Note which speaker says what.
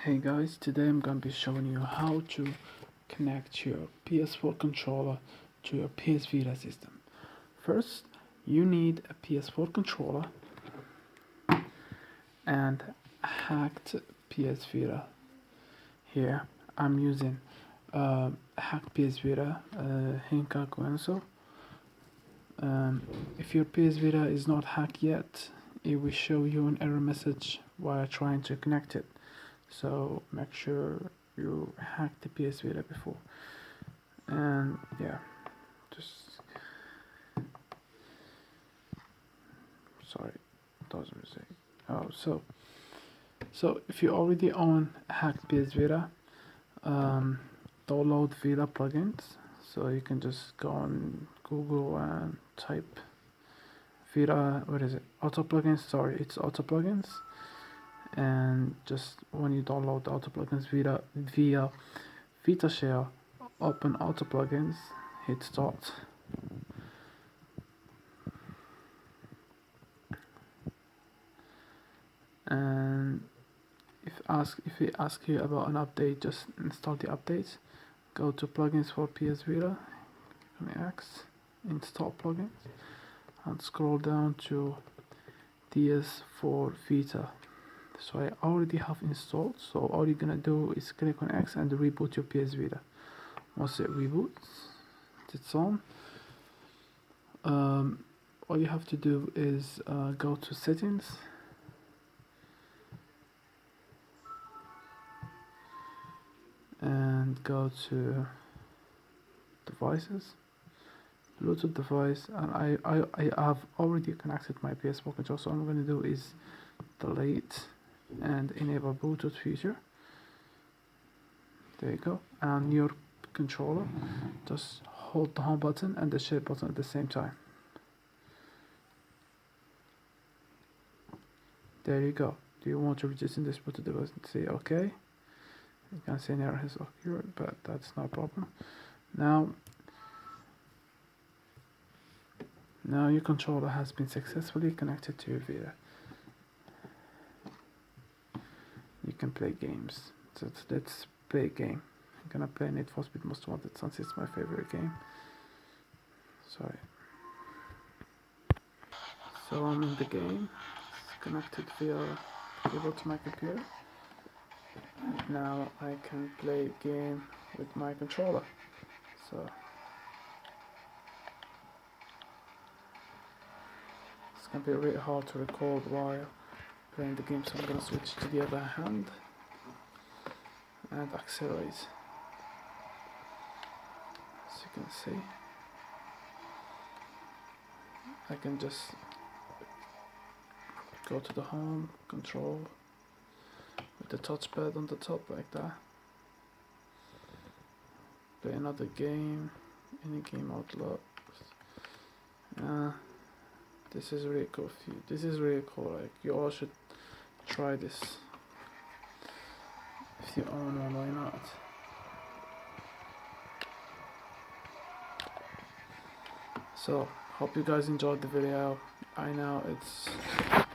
Speaker 1: Hey guys, today I'm going to be showing you how to connect your PS4 controller to your PS Vita system. First, you need a PS4 controller and a hacked PS Vita. Here, I'm using hacked PS Vita Hinka Guenzo. If your PS Vita is not hacked yet, it will show you an error message while trying to connect it. So make sure you hack the PS Vita before. And yeah, just sorry, doesn't say. Oh, so if you already own a hacked PS Vita, download Vita plugins. So you can just go on Google and type Vita. What is it? Auto plugins. Sorry, it's auto plugins. And just when you download the auto plugins via Vita Share, open auto plugins, hit start, and if it asks you about an update, just install the updates. Go to plugins for PS Vita, X, install plugins, and scroll down to ps4 Vita. So I already have installed, so all you're gonna do is click on X and reboot your PS Vita. Once it reboots, it's on. All you have to do is go to settings, and go to devices, Bluetooth device, and I have already connected my PS4 controller, so all I'm going to do is delete and enable Bluetooth feature. There you go. And your controller, just hold the home button and the share button at the same time. There you go. Do you want to register this Bluetooth device? Say OK. You can see an error has occurred, but that's no problem. Now your controller has been successfully connected to your Vita. You can play games. So let's play a game. I'm gonna play Need for Speed Most Wanted since it's my favorite game. Sorry. So I'm in the game. It's connected via cable to my computer. Now I can play a game with my controller. So it's gonna be really hard to record while playing the game, so I'm gonna switch to the other hand and accelerate. As you can see, I can just go to the home control with the touchpad on the top like that. Play another game, any game outlook. This is really cool. This is really cool. Like, you all should try this. If you own one, why not? So hope you guys enjoyed the video. I know it's